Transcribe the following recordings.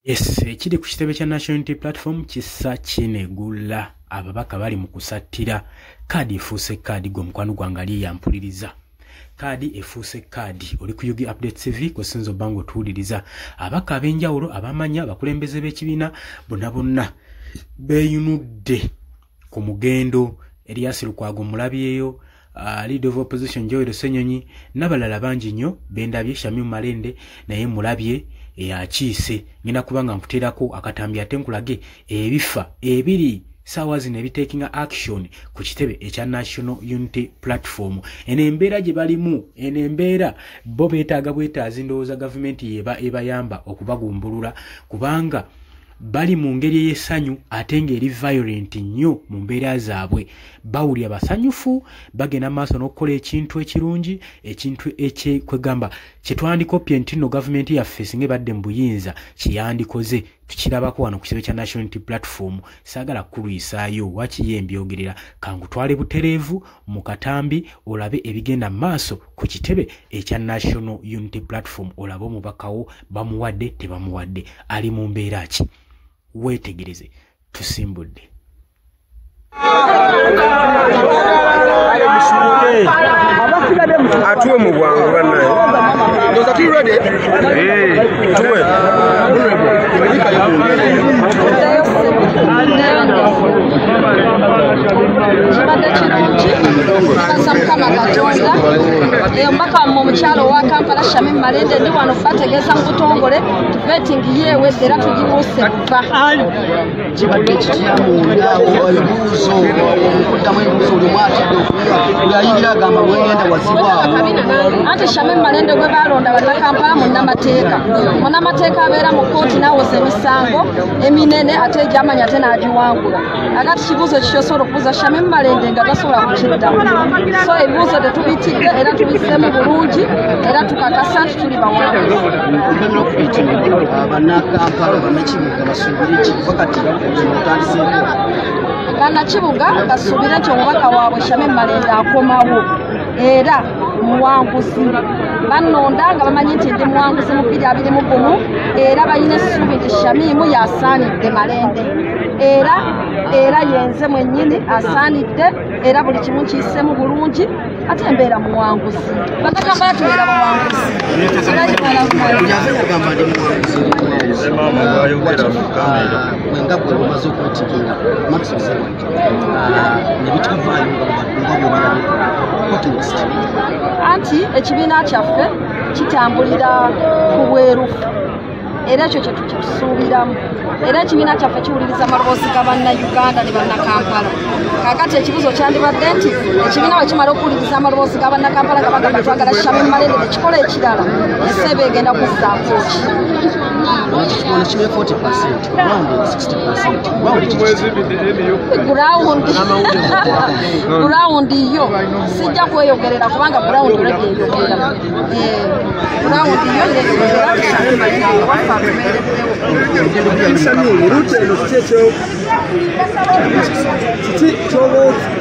Yes, ekiri ku kitebe kya National Unity Platform kissa kinegula ababaka bali mu kusattira kaadi efuuse kaadi gwe mukwano gwange ali yampuliriza. Kaadi efuuse kaadi oli ku Yugi Update TV kwesinzo bango tuwuliriza abaka ab'enjawulo abamanya abakulembeze b'ekibiina bonna beeyunudde ku mugendo Erias Lukwago mulabyeyo leader of opposition Joel Ssenyonyi n'abalala bangi nnyo bendabye Shamim Malende naye mulabye yakiise ngina kubanga nkuterako akatambi ate nkulage ebifa ebiri sawa zino ebitakinga action ku kitebe ekya National Unity Platform ene embeera gye balimu ene embeera bo beetaaga bwetaazi ndowooza gavumenti ebayamba okubagumbulula kubanga bali mu ngeri y'essanyu ate ng'eri violent nnyo mu mbeera zaabwe bawulira basanyufu bagenda maaso n'okukola ekintu ekirungi ekintu kwegamba kye twandikopye nti nno gavumenti yaffe singa ebadde mu buyinza kiyandikoze tukirabako wano ku kitebe kya National Unity Platform saagala kulwisaayo wakiye mbyogerera kangutwale butereevu mu katambi olabe ebigenda maaso ku kitebe ekya National Unity Platform olabe omubakawo bamuwadde tebamuwadde ali mu mbeera ki wetegereze tusimbudde atuwe mu bwangu bannaye ndoza tu ready tuwe Mbaka mu mukyalo wa Kampala Shamim Malende ndi wano bategeza mu butongole vetting yewe era tugibuuse kuva kibadde kitiyamunda obuuzo okuddamu ebibuuzo buli mwati yayingira agamba wegenda wazibwawo anti Shamim Malende gwe balonda bannakampala munnamateeka abeera mu kooti n'awoza emisango eminene ate egyamanya ate n'agiwangula agati kibuuzo kikyosobola okubuuza Shamim Malende nga tasobola kukiddamu so ebibuuzo tetubitidde era tubisemu bulungi era tukakasa nti tuli bawanguzi bannakampala bannakibuga basuubire ki wakati otandiseko bannakibuga basuubire nti omubaka waabwe Shamim Malende akomawo era muwanguzi bannonda nga bamanyi nti ndi muwanguzi mu 2021 era balina essuubi nti Shamimu yasaanidde Malende era yenze mwennyini asaanidde era buli kimu kiyisemu bulungi ate embeera muwanguzi bannakampala tubeera bawanguzi yagamba ndi muwanguzi wenga bwe bumaze okwetikinga maximum nebitavaayo anti ekibiina kyaffe kitambulira ku bwerufu era ekyo kye tukisuubiramu era ekibiina kyaffe kiwuliriza amaloboozi ga bannayuganda ne bannakampala kakati ekibuzo kyandibadde nti ekibiina bwe kimala okuwuliriza amaloboozi ga bannakampala nga bagamba twagala Shamim Malende nekikola ekirala eseeba egenda kuzzaako gurawundi yo sijja kweyogerera kubanga gurawundi olegyeyogera gurawundi yo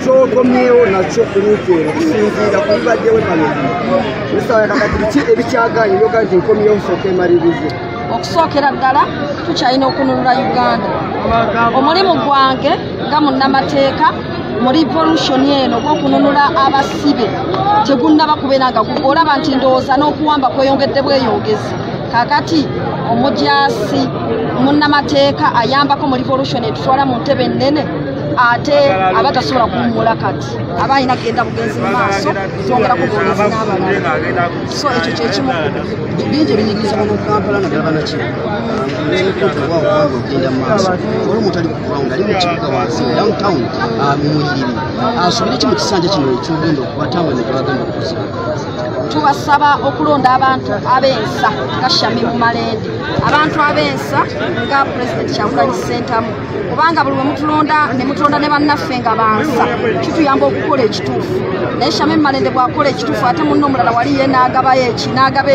kyokomyewo nakyo kulutera kusinziira ku bibaddewo kakati ebikyaganye byoga nti nkomyewo nsooka emalirize okusookera ddala tukyalina okununula Uganda omulimu gwange nga munnamateeka mu revolution eno gw'okununula abasibe tegunnaba kubeera nga olaba nti ndowooza n'okuwamba kweyongedde bweyongezi kakati omujaasi munnamateeka ayambako mu revolution etutwala mu ntebe ennene ate abatasobola kuwummula kati aba alina kugenda bugenzi mu maaso twongera kubugenzi n'abalala so ekyo kyekimu bingi ebinyigiriza bano Kampala naddala bannakibuga nekotuwawaanga okugenda mu maaso oli omuntu ali ku ground ali mu kibuga wansi downtown mu muliriri asubire ki mu kisanja kino ekyogenda okubatambula ne tebagenda okuzaa tubasaba okulonda abantu ab'ensa nga Shamim Malende abantu ab'ensa nga President Kyagulanyi Ssentamu kubanga buli we mutulonda ne bannaffe nga bansa kituyamba okukola ekituufu naye Shamim Malende bw'akola ekituufu ate munno omulala wali ye n'agaba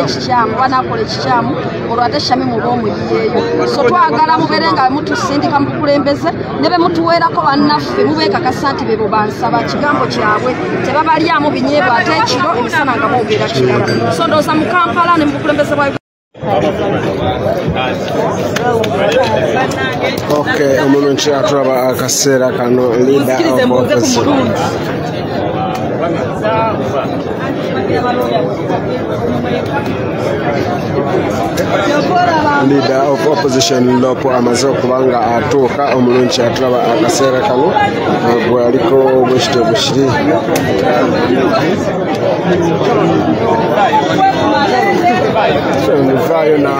ekikyamu oba n'akola ekikyamu olwo ate Shamim oba omuyiyeeyo so twagala mubeere nga mutusindika mu bukulembeze ne be mutuweerako bannaffe mubeekakasa nti bebo bansaba kigambo kyabwe tebabalyamu binyeebwa ate ekiro emisana nga boogera kirala so ndowooza mu Kampala ne mu bukulembeze bwa Okay, umuntu nchiraba akasera kano leader of opposition. Leader of opposition Lopo amaze kubanga atuuka umuntu nchiraba akasera kano gwaliko bushite bushiri. Vayo na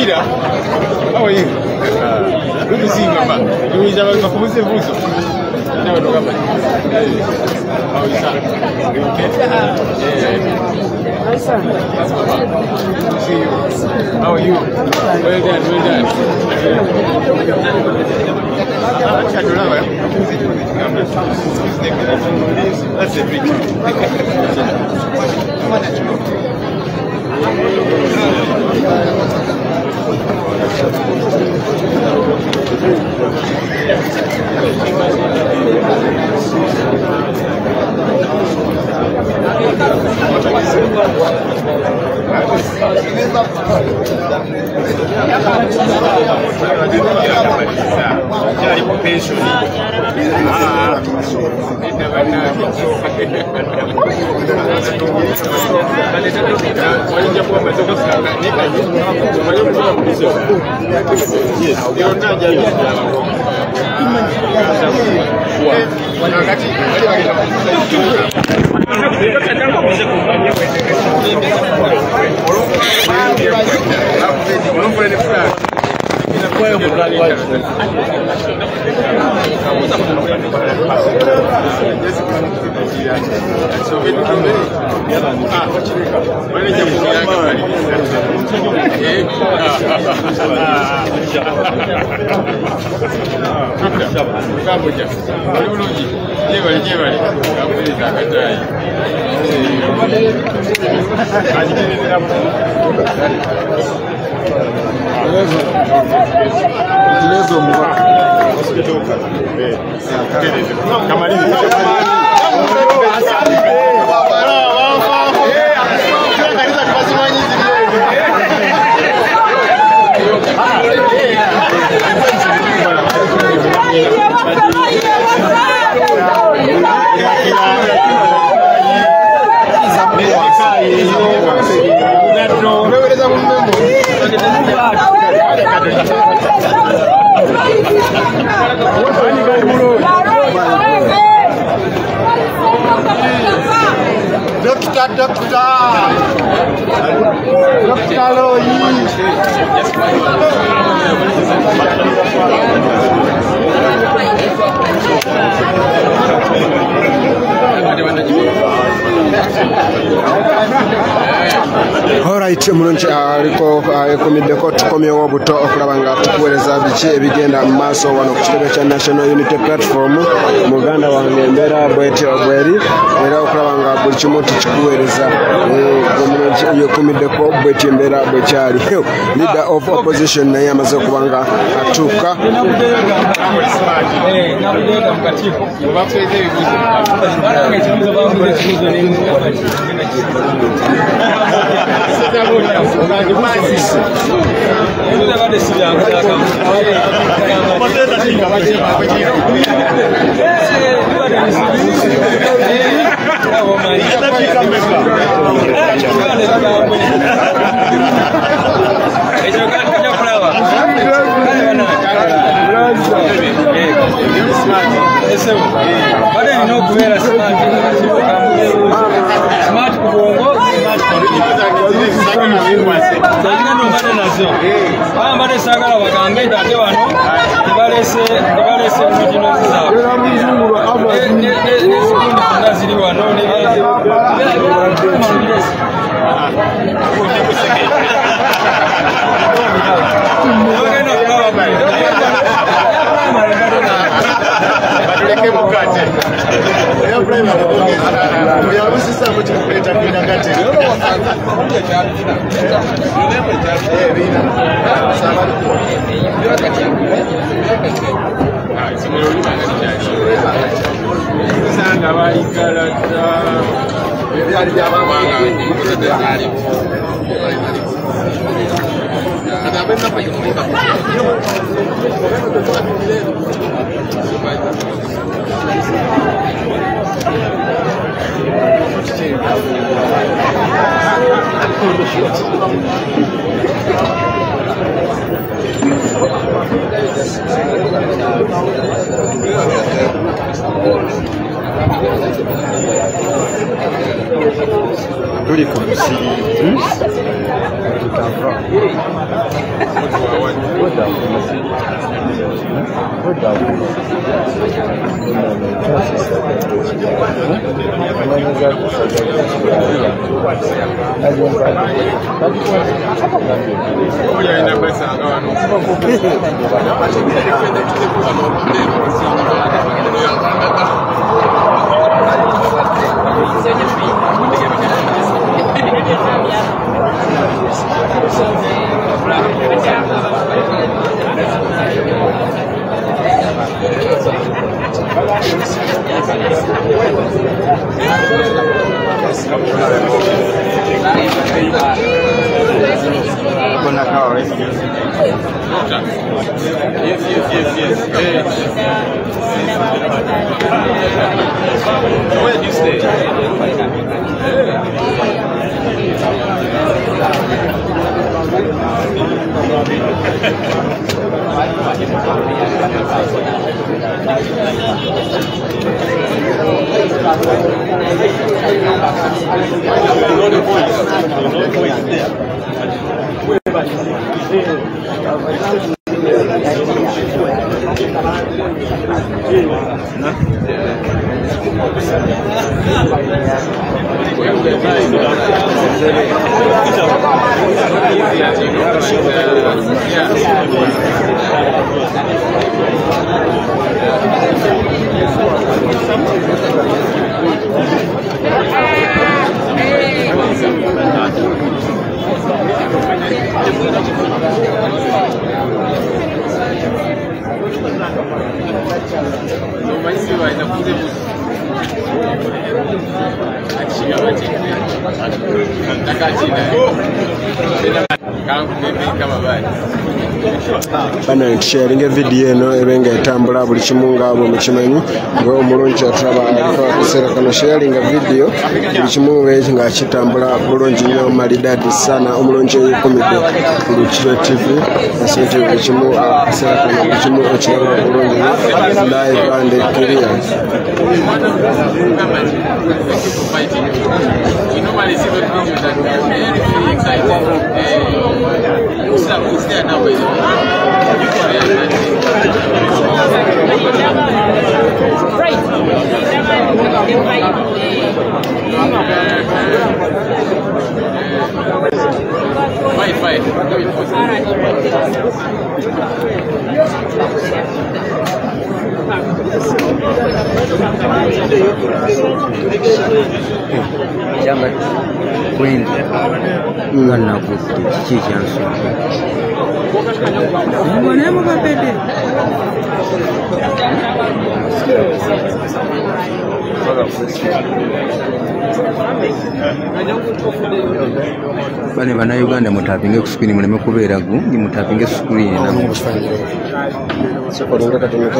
How are you? Good to see you, Mama. You is about to come to Buzo. Never know about how is that? You okay? Hi, sir. That's Mama. Good to see you. How are you? Well done, well done. That's a big mulungi aliko ekomiddeko tukomyewo obuto okulaba nga tukuweereza biki ebigenda mu maaso wano ku kitebe kya National Unity Platform muganda wange embeera bweti obweri era okulaba nga buli kimu tukikuweereza omulungi yekomiddeko bweti embeera bwekyali leader of opposition naye amaze okuba nga atuuka Where do you stay? Bana sharing video eno ebenga etambula buli kimu nga bwe mukimanyi ngo omulungi atulaba aliko akaseera kano sharing video buli kimu weeki nga kitambula bulungi nnyo malidadi sana omulungi eyekomedde ku Lukiro TV asente buli kimu akaseera kano buli kimu ekiraba bulungi live and clear. We normally see the video that we are very excited. Who's there now? Right. Jamba kwenda ngana kuti chichanso mbonemo papete bane bana Uganda mutapinge kusukini muleme kubeera gungi mutapinge screen na sekolinga katumika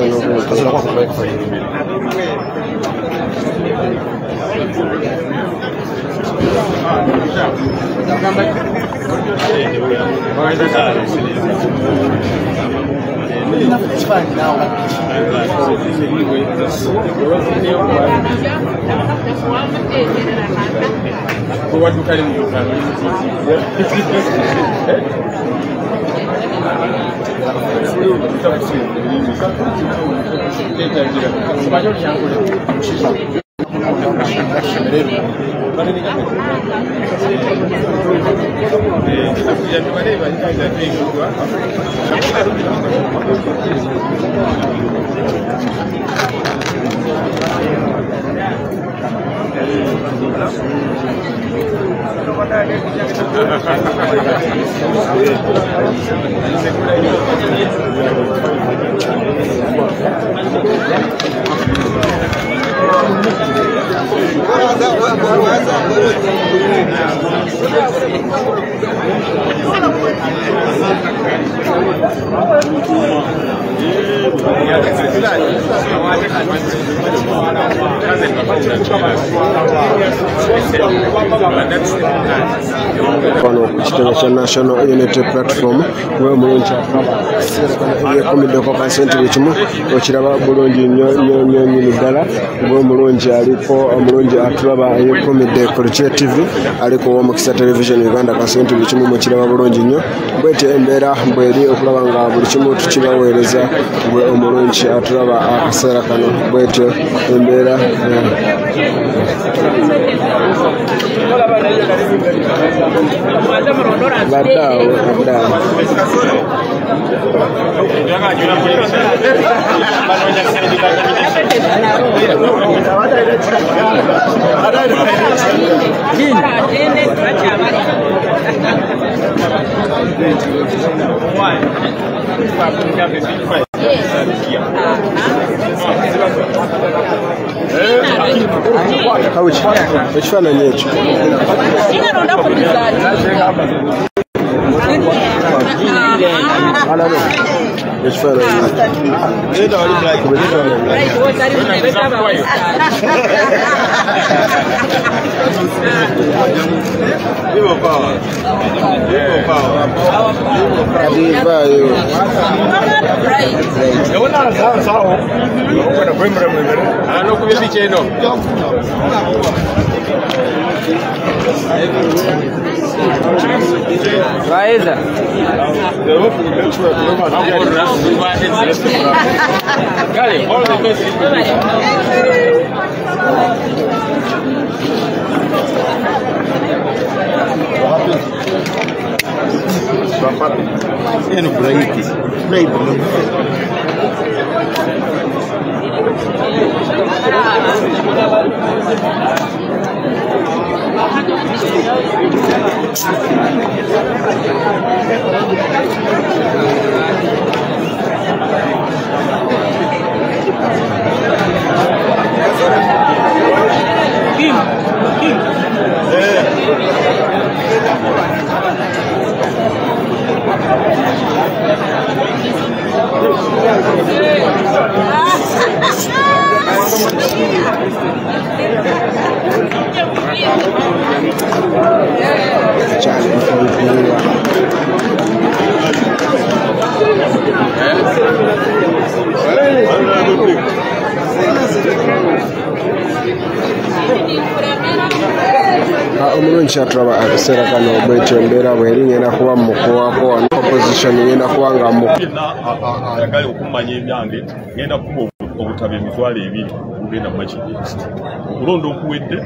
It's fine now. What do Wano ku kitebe kya National Unity Platform we mulungi yekomiddeko kasente ekimu okiraba bulungi nnyo ddala gwe mulungi aliko omulungi atulaba yekomidde Kulche TV aliko Omukisa Television Uganda kasente ekimu mukiraba bulungi nnyo bwete embeera bweri okulaba nga buli kimu tukibaweereza gwe omulungi atulaba akaseera kano bwete embeera ekifaananyi ekyo Raeza. Gale, all the best. omulungi atulaba akaseera kano bwetyo embeera bweri ngenda kuba mukuwako opposition ngenda kuba nga ayagala okumanya ebyange ngenda kuba obutaba emitwalo ebiri ogenda mu Makindye East okulonda okuwedde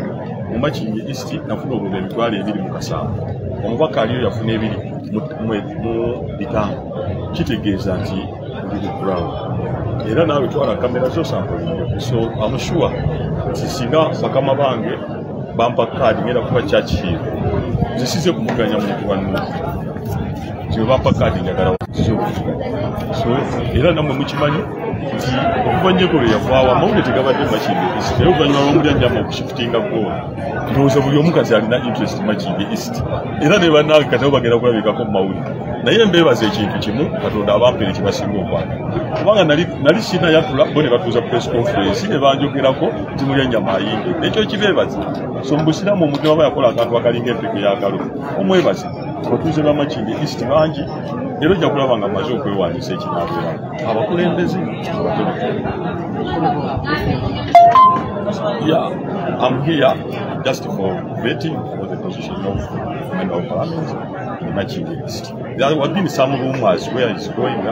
mu Makindye East nafuna obutaba emitwalo ebiri mu Kasamba omubaka aliyo yafuna ebiri mu bitano kitegeeza nti ndi ground era naawe twala kamera zo sample. So I'm sure singa bakama bange bampa kaadi ngenda kuba church hill zisize kuvuganya muntu wannu ziwe bampa kaadi njagala so era namwe mukimanyi nti okuva Njegere yavaawo amawulire tegabadde Makindye East naye oluvannyuma lw'Omulyanjama okushifutinga goal ndowooza buli omukazi alina interest Makindye East era ne bannange kati nabo bagenda kulabikako mu mawulire naye mbeebaza ekintu kimu Katonda abampere kibasinga okwagala kubanga nali sina yatula bo ne batuuza press conference ne banjogerako nti Mulyanjama ayimbe ekyo kibeebaza so mu busiraamu omuntu aba yakola akantu akalinga empeke y'akalo omwebaze abatuuze ba Makindye East bangi era ojja kulaba nga maze okwewandiisa ekinaabeera abakulembeze yeah, I'm here just for vetting for the position of member of parliament in Makindye East. There have been some rumors where it's going.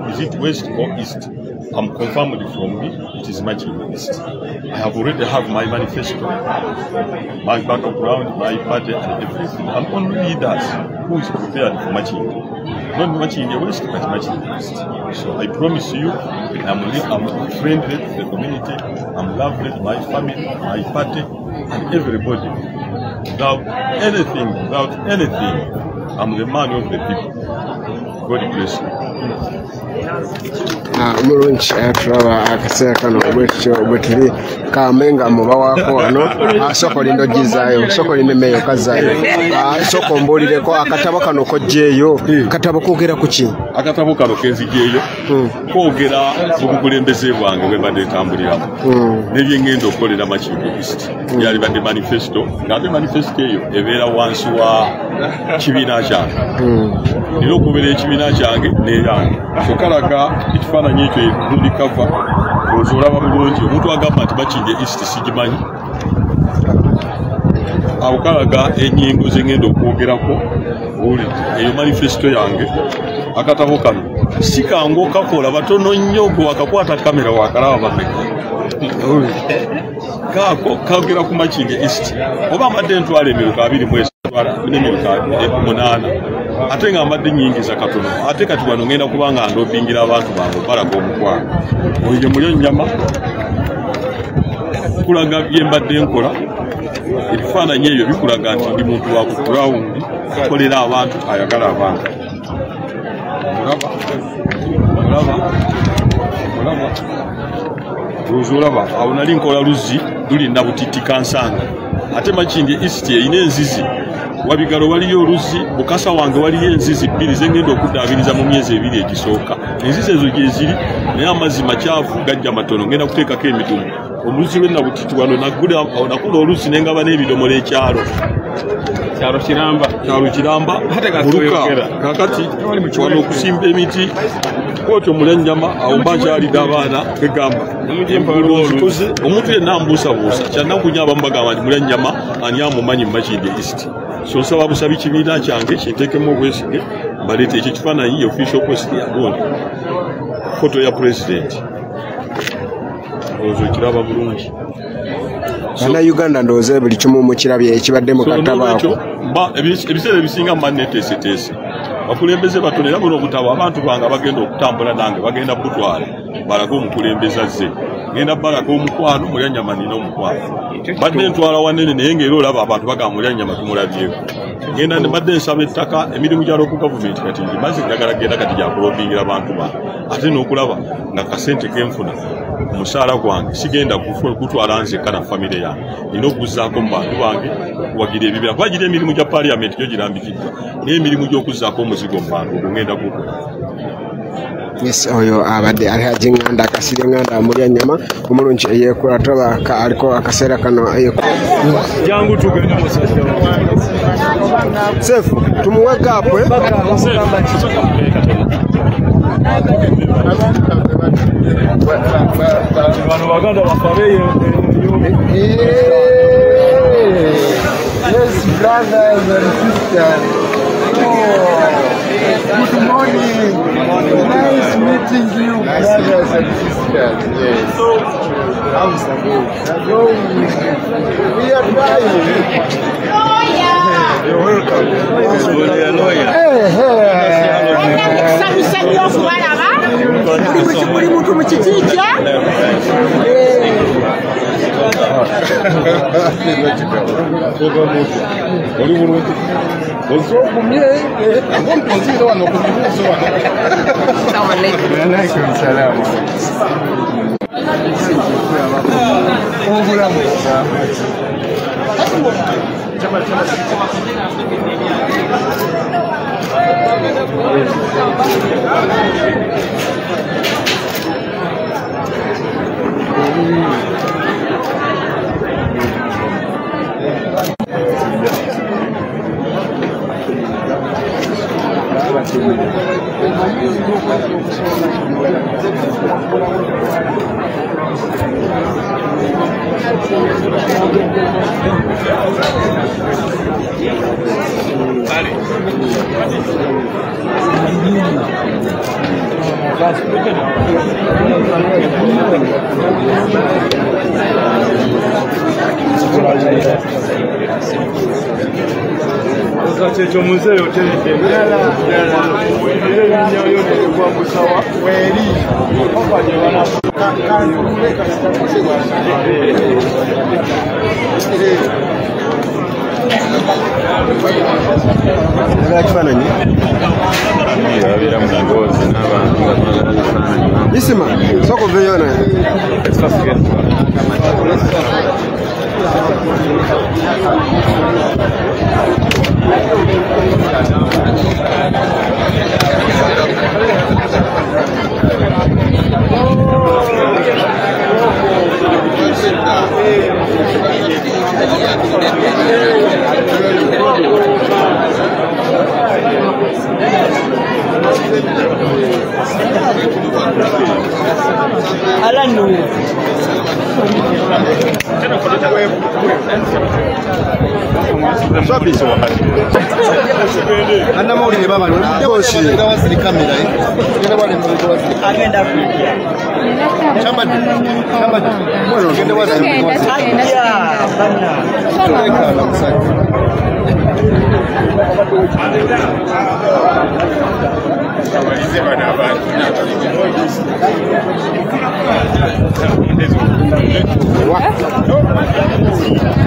Is it west or east? I'm confirmed from me, it is Makindye East. I have already have my manifesto, my background, my party and everything. I'm only leaders who is prepared for Makindye. Not Makindye West, but Makindye East. So I promise you, I'm friendly to the community, I'm lovely to my family, my party, and everybody. Without anything, I'm the man of the people. God bless you. Mulungi tulaba akaseera kano bwetuli kamenga muba waako wano soko lindo gizaayo soko linde meyo kazaayo soko mbuulireko akatabo kano kojjeeyo katabo koogera ku ki akatabo kano kenzijeeyo koogera mu bukulembeze bwange bwe mbadde ntambuliramu n'ebyengenda okukolera Makindye East yali badde manifesto ng'ate manifesto eyo ebeera wansi wa kibiina kyange era okubeera ekibiina kyange n'eyange so kalaga ekifaananyi ekyo egundi kava olaba bulungi omuntu agamba nti Makindye East sigimanyi awo kalaga ennyingo ze ngenda okwogerako uli eyo manifesto yange akatabo kano si kangu okakola batono nnyo gwe wakakwata kamera wakalaba bameka kaako kagera ku Makindye East oba mbadde ntwala emiruka 23 n'emiruka 8 ate nga mbadde nnyingiza katono ate kati wano ngenda kubanga ndobingira abantu bange balaga omukwano oyo Mulyanjama kulaga bye mbadde nkola ebifaananyi ebyo bikulaga nti ndi muntu wa ku ground akolera abantu ayagala abantu olaba awo nali nkola luzzi lulinda butiti kansanga ate Makindye East eyina enzizi wabigalo waliyo oluzzi bukasa wange waliyo enzizi 2 zengenda okuddaabiriza mu myezi 2 egisooka enzizi ezo gye ziri naye amazzi makyafu gajja matono ngenda kuteekako emitumu oluzzi lwenna butiti wano nakola oluzzi nengaba n'ebidomola ekyalo kiramba buluka kakati wano okusimba emiti kwotyo Mulyanjama awo mba nkyalidde abaana kegamba omuntu yenna ambuusabuusa kyannakunya abamu bagamba nti Mulyanjama ani amumanyi mu Makindye East so nsaba busabi kibiina kyange kinteekemu obwesige baleeta ekyo kifaananyi official post ya gondi foto ya president ozo kiraba bulungi Uganda ndowooza buli kimu mukirabye ekibadde mu katabo ako ebiseera ebisinga mba neteeseteese bakulembeze batono era buno obutabo abantu bange bagenda okutambula nange bagenda butwala balage omukulembeze azze ngenda balage omukwano Mulyanjama nina omukwano badde ntwala wanene naye ng'era olaba abantu bagamba Mulyanjama tumulabyeko ngenda badde nsaba ettaka emirimu gya local government kati ngimaze njagala genda kati gyakulobingira abantu bange ate n'okulaba nga kasente kenfuna omusaala gwange sigenda kutwala nzekka na famire yange nina okuzzaako mu bantu bange okuwagira ebibira kuba giri emirimu gya parliament gyo girambikiddwa naye emirimu gy'okuzzaako omuzigo mu bantu ogwo ngenda gukola yes oyo abadde ali Haji Nganda Kasirye Nganda Mulyanjama omulungi eyeekola tulaba aliko akaseera kano jangu tugenda musajja sefu tumuwe gaapwe bano baganda bafabeyo yes brothers and sisters good morning. Nice meeting you, brothers and sisters. Yes. How's the day? We are trying. You're welcome. Isima, soko veyona. Anda maulire baba ndoshi ndawazili kamera ngenda wale mwanzo agenda kuja chamba mbona ngenda wazili ya bana na kusaka Walize bana abantu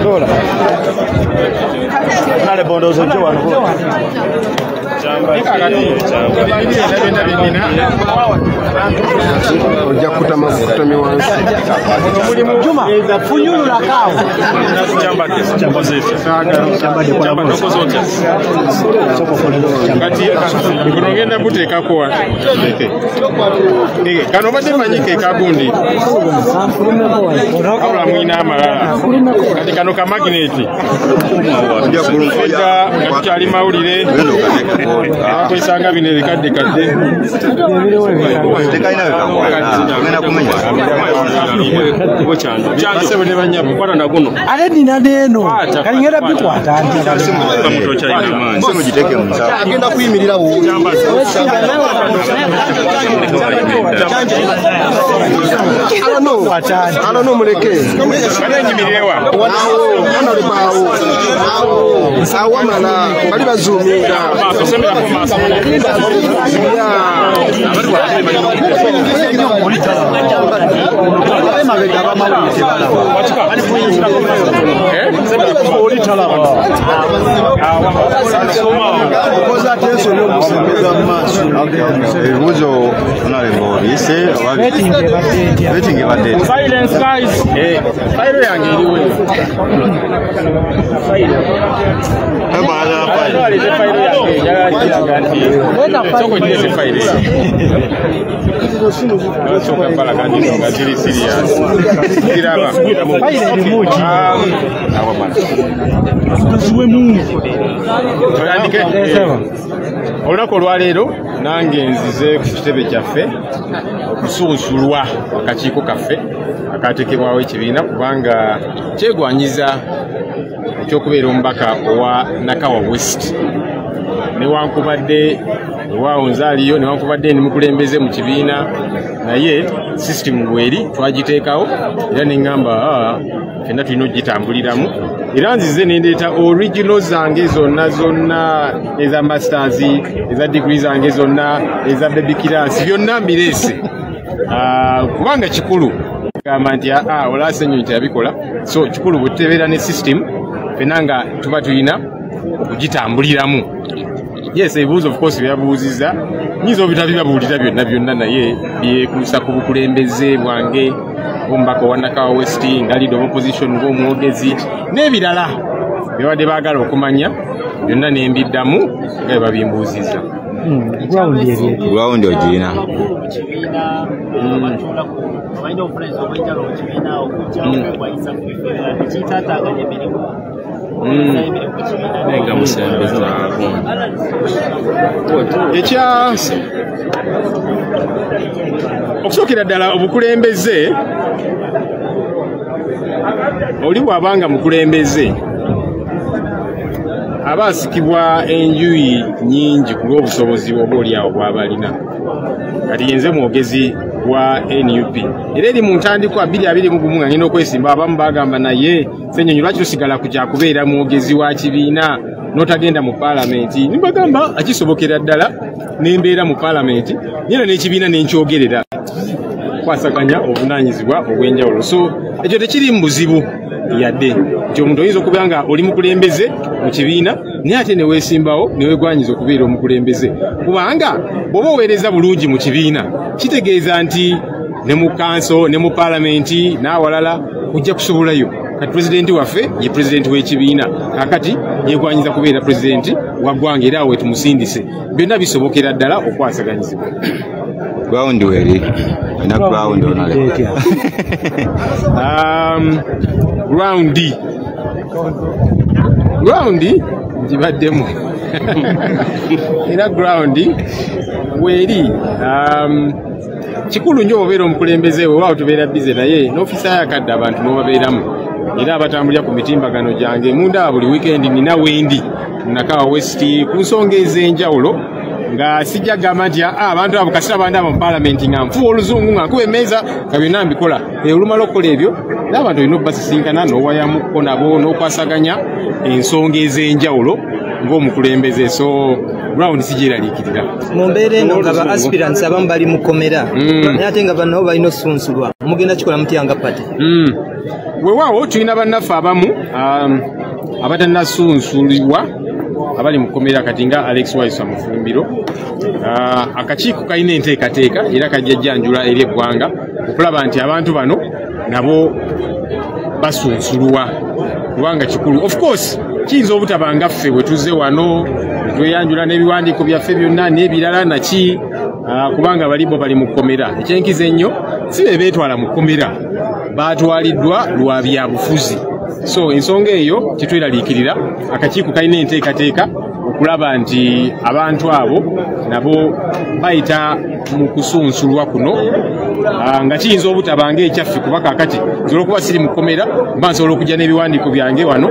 Dola Nale bondozo njo wano Ojja kuta mafuta miwansi. Juma funyulu la kao. Kunogenda buteeka kwa. Kano bade manyike kagundi. Abula mwina amalala. Kati kano ka magneti. Ojja kulunkoja kyali mawulire. Kwisanga bine bikadde kadde. Tekaina ngena kumenya. Bo chanjo. Chanjo sebone banyabo kwata naguno. Ale nina neno. Kalingera bikwata andi. Kamuto cha imani. Sema jiteke msa. Agenda kuyimirira wo. Ala no muleke. Nyimirirewa. Wana libawo. Sawa mala bali bazumira. Basembera ko maso. Ebuzo onalembo bise waiting badde. Silence guys. Fire yange iliwe. Olunaku olwaleero nange nzize ku kitebe kyaffe okusunsulwa akakiiko kaffe akateekebwawo ekibiina kubanga kyegwanyiza ekyokubeera omubaka owa Nakawa West newankubadde ewaawo nzaaliyo newankubadde ndi mukulembeze mu kibiina naye system bweri twagiteekawo era neŋŋamba fenna tulina ogitambuliramu era nzize nendeeta original zange zonna eza masters eza degree zange zonna eza baby class byonna mbireese kubanga kikulu gamba nti olaasa ennyo nti yabikola so kikulu bwe tutebeera ne system fenna nga tuba tulina okugitambuliramu. Yes, ebibuuzo of course byabuuzizza nyinza obitabibabuulira byonna naye byekuusa ku bukulembeze bwange ng'omubaka owa Nakawa West nga leader of opposition ng'omwogezi n'ebirala byabadde baagala okumanya byonna nembiddamu nga bwe babimbuuzizza. Ground ogirina okusookera ddala obukulembeze oli bw'abanga mukulembeze aba asikibwa enjuyi nnyingi ku lw'obusobozi oba oliawo bw'aba alina. Kati yenze mwogezi wa NUP era eri mu ntandikwa 2021 nga ngenda okwesimba abamu bagamba naye Ssenyonyi lwaki tosigala ku kyakubeera mwogezi wa kibiina n'otagenda mu paalamenti. Nimbagamba akisobokera ddala nembeera mu paalamenti nyera n'ekibiina nenkyogerera kwasaganya obunaanyizibwa obw'enjawulo. So ekyo tekiri mu buzibu yadde nti omuntu oyinza okubeera nga oli mukulembeze mu kibiina naye ate neweesimbawo newegwanyiza okubeera omukulembeze kubanga bw'oba oweereza bulungi mu kibiina kitegeeza nti ne mu kanso ne mu paalamenti n'awalala ojja kusobolayo. Kati pulezidenti waffe ye pulezidenti w'ekibiina kakati yegwanyiza kubeera pulezidenti wa ggwanga era awe tumusindise. Byonna bisobokera ddala okwasaganyizibwa. ground weri ina ground onale ground jibaddemu ina ground weri kikulu nnyo obeera omukulembeze weewaawo tubeera bize naye n'ofiisa yakadde abantu n'obabeeramu era abatambulira ku mitimbagano gyange munda buli weekend nina wendi Nakawa West ku nsonga ez'enjawulo nga sijja gamba nti abantu abo kasita bandaba mu paalamenti nga nfuwa oluzungu nga nkuba emmeeza nga byonna mbikola olumala okukola ebyo n'abantu olina okubasisinkana n'owayamuko nabo n'okwasaganya ensonga ez'enjawulo ng'omukulembeze. So ground sigyeraliikirira mu mbeera eno nga ba aspirants abamu bali mu komera naye ate nga bannabo balina osunsulwa mugenda kikola mutyanga pati weewaawo tulina bannaffe abamu abatannasunsulibwa abali mukomera kati nga Alex Waisa Mufumbiro. Akakiiko kalina enteekateeka era kajjajjanjula eri eggwanga okulaba nti abantu bano nabo basunsulwa kubanga kikulu. Of course kiyinza obutaba nga ffe bwe tuzze wano tweyanjula n'ebiwandiiko byaffe byonna n'ebirala naki kubanga balibo bali mu kkomera. Ekyenkiza ennyo si be beetwala mu kkomera baatwaliddwa lwa byabufuzi. So ensonga eyo kitweraliikirira akakiiko kalina enteekateeka okulaba nti abantu abo nabo bayita mu kusunsulwa kuno nga kiyinza obutaba ng'ekyaffe kuba kaakati nsobola okuba siri mu kkomera mba nsobola okujja n'ebiwandiiko byange wano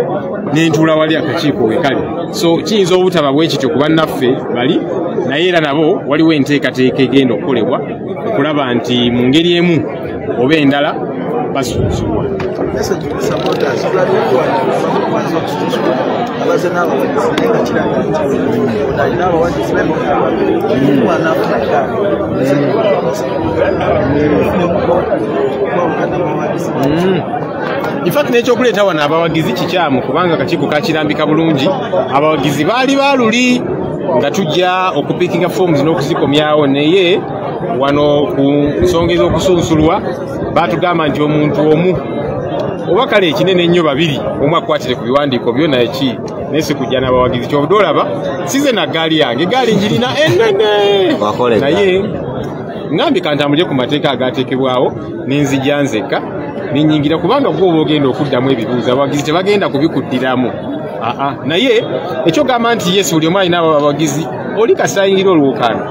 n'entuula wali akakiiko we kali. So kiyinza obutaba bwe kityo kuba naffe bali naye era nabo waliwo enteekateeka egenda okukolebwa okulaba nti mu ngeri emu oba endala basunsulwa. In fact n'ekyokuleeta wano abawagizi kikyamu kubanga akakiiko kakirambika bulungi. Abawagizi baali baaluli nga tujja okupikinga forms n'okuzikomyawo naye wano ku nsonga ez'okusunsulwa baatugamba nti omuntu omu oba kale ekinene ennyo babiri omu akwatire ku biwandiiko byonna eki naye si kujja n'abawagizi. Kyobudde olaba size na gaali yange egaali njirina ennene naye ngambi kantambulye ku mateeka agaateekebwawo n'enzija nzekka nenyingira kubanga gwoba ogenda okuddamu ebibuuzo abawagizi tebagenda kubikuddiramu. Naye ekyo gamba nti yes buli omu alina abawagizi oli kasayingira olwokaano.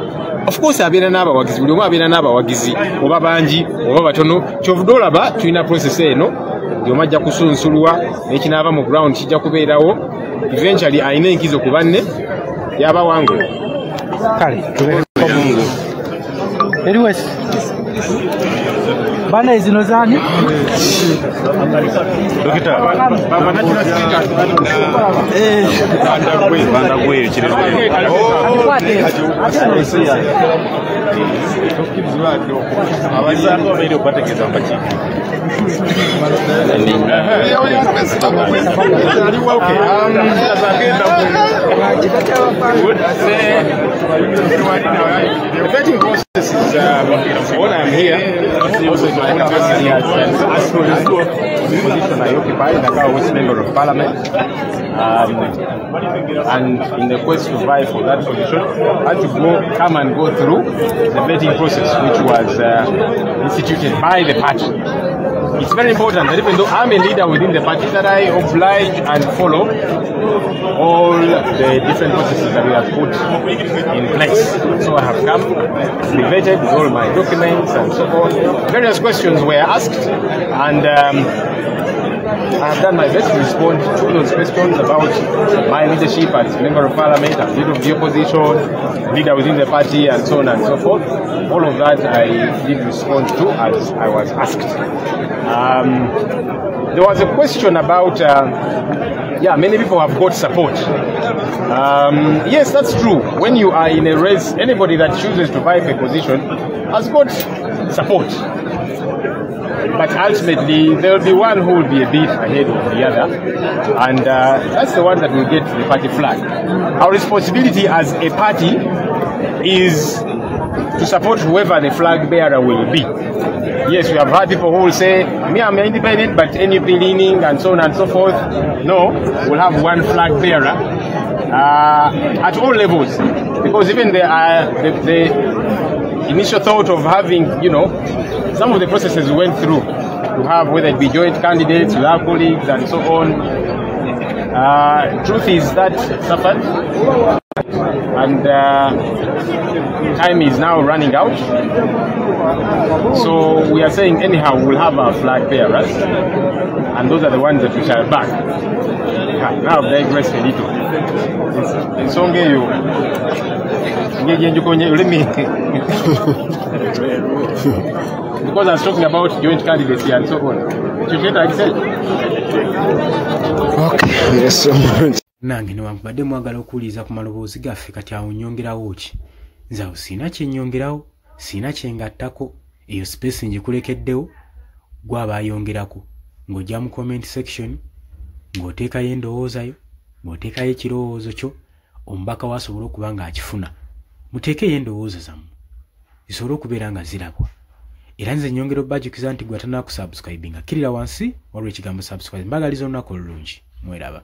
Of course abeera n'abawagizi buli omu abeera n'abawagizi oba bangi oba batono. Kyovudde olaba tulina process eno buli omu ajja kusunsulwa n'ekinaaba mu ground kijja kubeerawo eventually alina enkizo ku banne yaba wangu kale eri wesi Bana zino zani? Dokita. Banda gwe kirero. Abazango bali okubategeeza mpaki. The vetting process is when I'm here. Also, my university has asked for this position I occupy, the West Member of Parliament. And in the quest to vie for that position, I had to come and go through the vetting process, which was instituted by the party. It's very important that even though I'm a leader within the party, that I oblige and follow all the different processes that we have put in place. So I have come, be vetted with all my documents and so on. Various questions were asked, and I have done my best to respond to those questions about my leadership as Member of Parliament, as leader of the opposition, leader within the party, and so on and so forth. All of that I did respond to as I was asked. There was a question about, many people have got support. Yes, that's true. When you are in a race, anybody that chooses to vie for a position has got support. But ultimately, there will be one who will be a bit ahead of the other, and that's the one that will get the party flag. Our responsibility as a party is to support whoever the flag bearer will be. Yes, we have had people who will say, me, I'm independent, but NUP leaning, and so on and so forth. No, we'll have one flag bearer at all levels, because even the initial thought of having, some of the processes we went through to have, whether it be joint candidates, to have colleagues, and so on. Truth is that suffered, and time is now running out. So we are saying anyhow we'll have our flag bearers, and those are the ones that we shall back. Now I've digressed a little. Let me because I was talking about joint candidacy and so on. Okay, yes, so much. Nange newankubadde mwagala okuwuliriza ku maloboozi gaffe kati awo nnyongerawo ki? Nze awo siina kye nnyongerawo, siina kye ngattako, eyo space ngikulekeddewo, gw'aba ayongerako ng'ojja mu comment section ng'oteekayo endowooza yo, ng'oteekayo ekirowoozo kyo, omubaka waasobola okuba ng'akifuna. Muteekeyo endowooza zammwe zisobole okubeera nga zirabwa. Era nze nnyongera obbajjukiza nti gwe atanaakusubscribinga, kirira wansi waliwo ekigambo subscribe. Mbagaliza olunaku olulungi, mweraba.